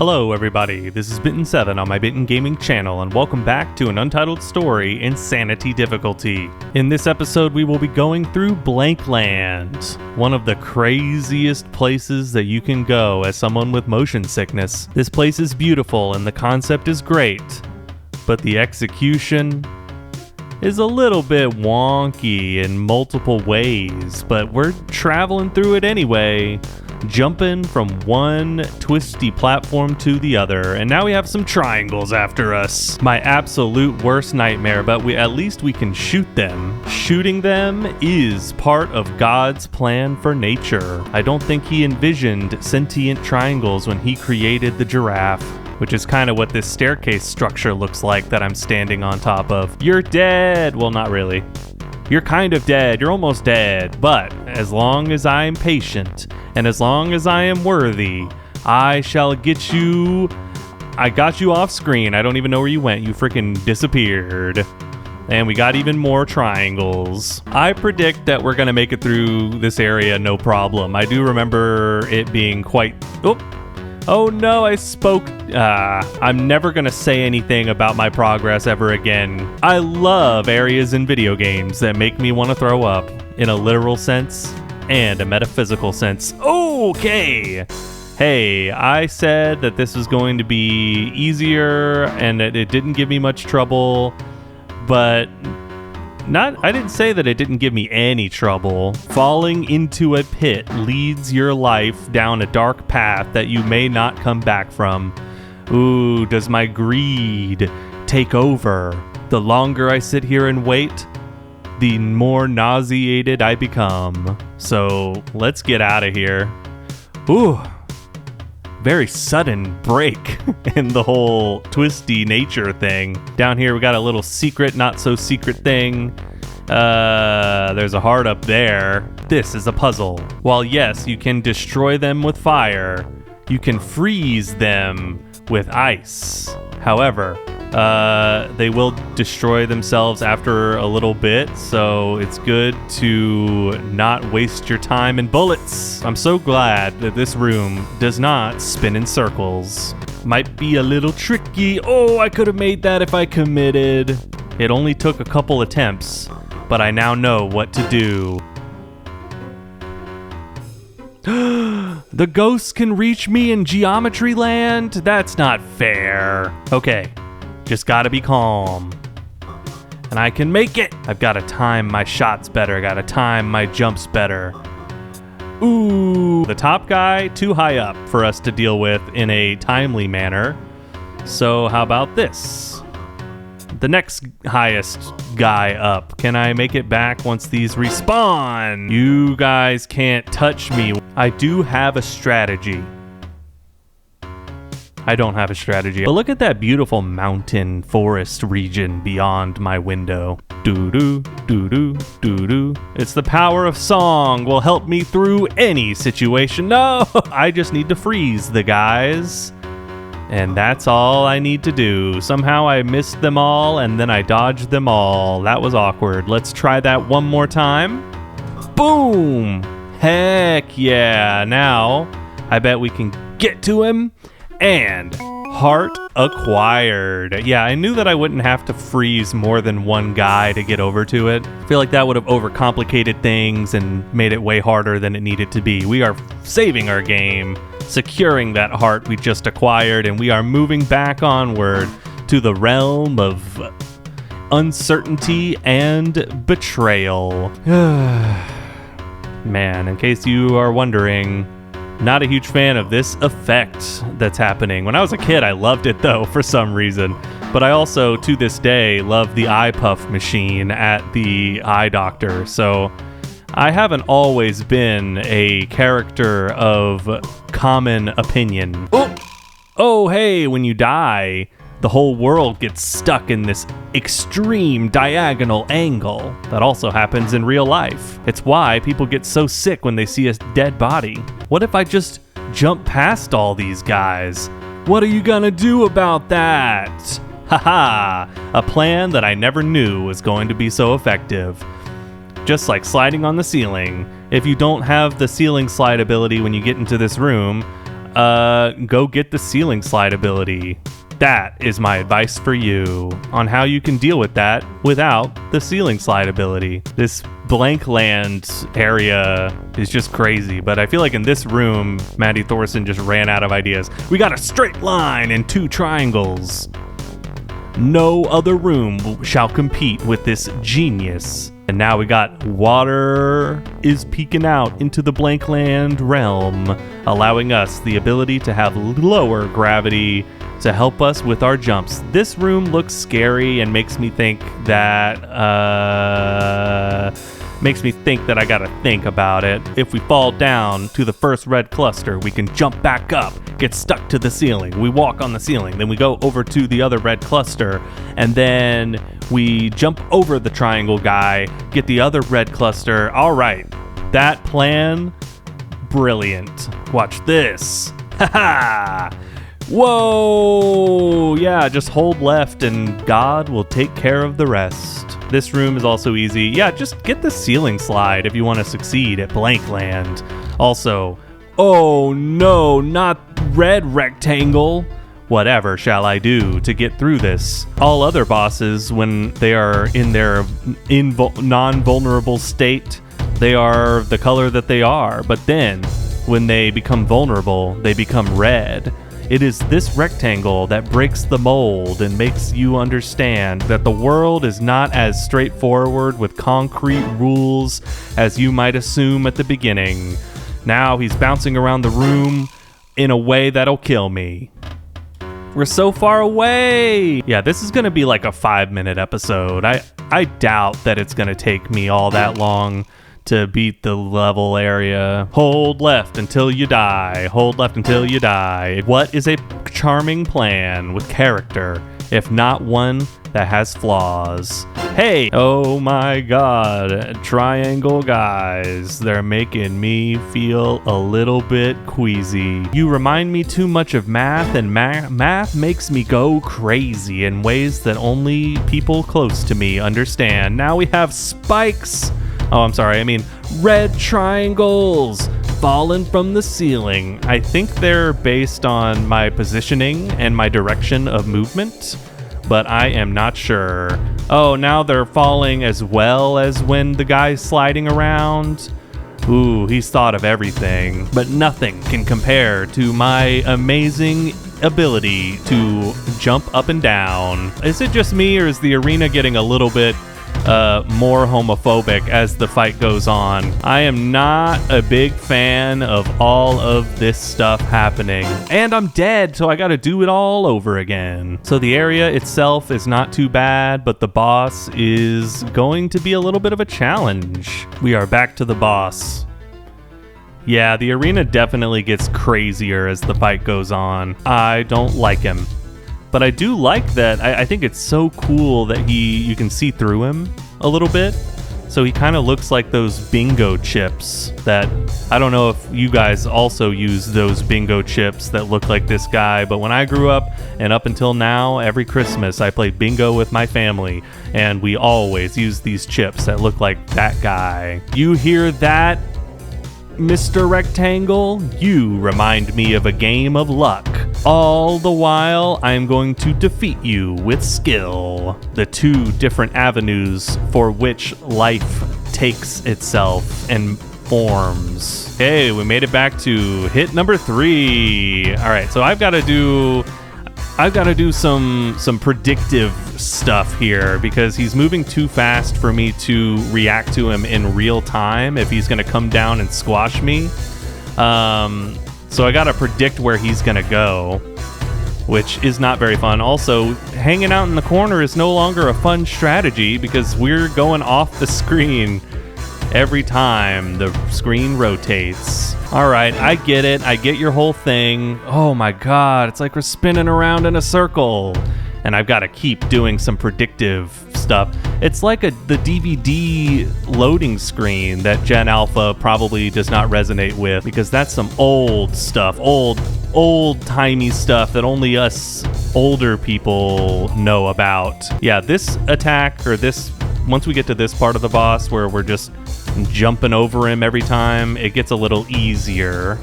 Hello everybody, this is Binton7 on my BintonGaming channel, and welcome back to An Untitled Story Insanity difficulty. In this episode we will be going through BlancLand, one of the craziest places that you can go as someone with motion sickness. This place is beautiful and the concept is great, but the execution is a little bit wonky in multiple ways, but we're traveling through it anyway, jumping from one twisty platform to the other, and now we have some triangles after us. My absolute worst nightmare, but at least we can shoot them. Shooting them is part of God's plan for nature. I don't think he envisioned sentient triangles when he created the giraffe, which is kind of what this staircase structure looks like that I'm standing on top of. You're dead! Well, not really. You're kind of dead, you're almost dead, but as long as I am patient, and as long as I am worthy, I shall get you. I got you off screen. I don't even know where you went. You freaking disappeared. And we got even more triangles. I predict that we're gonna make it through this area no problem. I do remember it being quite... Oh no, I spoke. I'm never gonna say anything about my progress ever again. I love areas in video games that make me want to throw up, in a literal sense and a metaphysical sense. Okay! Hey, I said that this was going to be easier and that it didn't give me much trouble, but I didn't say that it didn't give me any trouble. Falling into a pit leads your life down a dark path that you may not come back from. Ooh, does my greed take over? The longer I sit here and wait, the more nauseated I become. So let's get out of here. Ooh, very sudden break in the whole twisty nature thing. Down here we got a little secret, not so secret thing. There's a heart up there. This is a puzzle. While yes, you can destroy them with fire, you can freeze them with ice. However, they will destroy themselves after a little bit, so it's good to not waste your time in bullets. I'm so glad that this room does not spin in circles. Might be a little tricky. Oh, I could have made that if I committed. It only took a couple attempts, but I now know what to do. The ghosts can reach me in Geometry Land? That's not fair. Okay. Just gotta be calm. And I can make it! I've gotta time my shots better, gotta time my jumps better. Ooh, the top guy, too high up for us to deal with in a timely manner. So how about this? The next highest guy up. Can I make it back once these respawn? You guys can't touch me. I do have a strategy. I don't have a strategy. But look at that beautiful mountain forest region beyond my window. Doo-doo, doo-doo, doo-doo. It's the power of song will help me through any situation. No! I just need to freeze the guys. And that's all I need to do. Somehow I missed them all and then I dodged them all. That was awkward. Let's try that one more time. Boom! Heck yeah. Now, I bet we can get to him. And heart acquired. Yeah, I knew that I wouldn't have to freeze more than one guy to get over to it. I feel like that would have overcomplicated things and made it way harder than it needed to be. We are saving our game, securing that heart we just acquired, and we are moving back onward to the realm of uncertainty and betrayal. Man, in case you are wondering, not a huge fan of this effect that's happening. When I was a kid, I loved it though, for some reason. But I also, to this day, love the eye puff machine at the eye doctor. So I haven't always been a character of common opinion. Oh, hey, when you die, the whole world gets stuck in this extreme diagonal angle. That also happens in real life. It's why people get so sick when they see a dead body. What if I just jump past all these guys? What are you gonna do about that? Haha, a plan that I never knew was going to be so effective. Just like sliding on the ceiling. If you don't have the ceiling slide ability when you get into this room, go get the ceiling slide ability. That is my advice for you on how you can deal with that without the ceiling slide ability. This BlancLand area is just crazy, but I feel like in this room, Maddy Thorson just ran out of ideas. We got a straight line and 2 triangles. No other room shall compete with this genius. And now we got water is peeking out into the BlancLand realm, allowing us the ability to have lower gravity to help us with our jumps. This room looks scary and makes me think that I gotta think about it. If we fall down to the first red cluster, we can jump back up, get stuck to the ceiling. We walk on the ceiling, then we go over to the other red cluster, and then we jump over the triangle guy, get the other red cluster. All right, that plan, brilliant. Watch this. Haha. Whoa! Yeah, just hold left and God will take care of the rest. This room is also easy. Yeah, just get the ceiling slide if you want to succeed at BlancLand. Also, oh no, not red rectangle. Whatever shall I do to get through this? All other bosses, when they are in their non-vulnerable state, they are the color that they are. But then, when they become vulnerable, they become red. It is this rectangle that breaks the mold and makes you understand that the world is not as straightforward with concrete rules as you might assume at the beginning. Now he's bouncing around the room in a way that'll kill me. We're so far away! Yeah, this is gonna be like a 5-minute episode. I doubt that it's gonna take me all that long to beat the level area. Hold left until you die. Hold left until you die. What is a charming plan with character, if not one that has flaws? Hey! Oh my god, triangle guys. They're making me feel a little bit queasy. You remind me too much of math, and math makes me go crazy in ways that only people close to me understand. Now we have spikes. Oh, I'm sorry, I mean red triangles falling from the ceiling. I think they're based on my positioning and my direction of movement, but I am not sure. Oh, now they're falling as well as when the guy's sliding around. Ooh, he's thought of everything, but nothing can compare to my amazing ability to jump up and down. Is it just me, or is the arena getting a little bit more homophobic as the fight goes on? I am not a big fan of all of this stuff happening. And I'm dead, so I gotta do it all over again. So the area itself is not too bad, but the boss is going to be a little bit of a challenge. We are back to the boss. Yeah, the arena definitely gets crazier as the fight goes on. I don't like him. But I do like that. I think it's so cool that you can see through him a little bit. So he kind of looks like those bingo chips that, I don't know if you guys also use those bingo chips that look like this guy, but when I grew up and up until now, every Christmas I played bingo with my family, and we always use these chips that look like that guy. You hear that, Mr. Rectangle? You remind me of a game of luck. All the while, I'm going to defeat you with skill. The 2 different avenues for which life takes itself and forms. Okay, we made it back to hit number 3. All right, so I've got to do some predictive stuff here because he's moving too fast for me to react to him in real time if he's going to come down and squash me. So I gotta predict where he's gonna go, which is not very fun. Also, hanging out in the corner is no longer a fun strategy because we're going off the screen every time the screen rotates. All right, I get it. I get your whole thing. Oh my god, it's like we're spinning around in a circle. And I've got to keep doing some predictive stuff. It's like the DVD loading screen that Gen Alpha probably does not resonate with, because that's some old stuff, old-timey stuff that only us older people know about. Yeah, this attack, or once we get to this part of the boss where we're just jumping over him every time, it gets a little easier.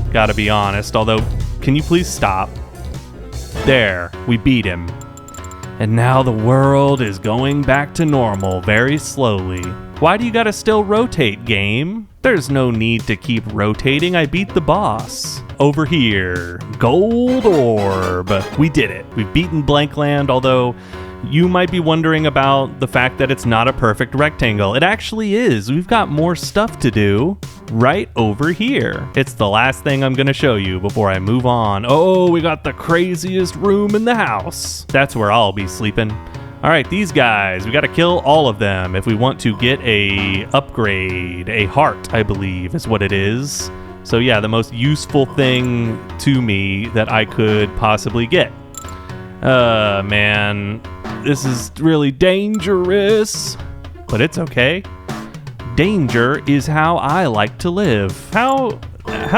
gotta be honest. Although, can you please stop? There, we beat him. And now the world is going back to normal very slowly. Why do you gotta still rotate, game? There's no need to keep rotating, I beat the boss. Over here, gold orb. We did it. We've beaten BlancLand, although you might be wondering about the fact that it's not a perfect rectangle. It actually is. We've got more stuff to do right over here. It's the last thing I'm gonna show you before I move on. Oh, we got the craziest room in the house. That's where I'll be sleeping. All right, these guys, we gotta kill all of them if we want to get a upgrade. A heart, I believe, is what it is. So yeah, the most useful thing to me that I could possibly get. Man, this is really dangerous, but it's okay. Danger is how I like to live. How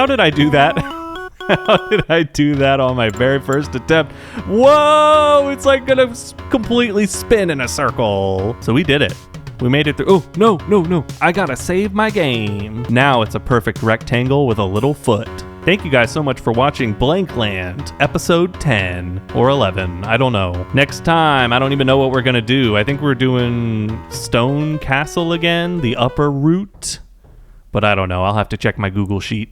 did I do that? How did I do that on my very first attempt? Whoa, it's like gonna completely spin in a circle. So we did it. We made it through. Oh, no. I gotta save my game. Now it's a perfect rectangle with a little foot. Thank you guys so much for watching BlancLand, episode 10 or 11. I don't know. Next time, I don't even know what we're gonna do. I think we're doing Stone Castle again, the upper route. But I don't know. I'll have to check my Google Sheet.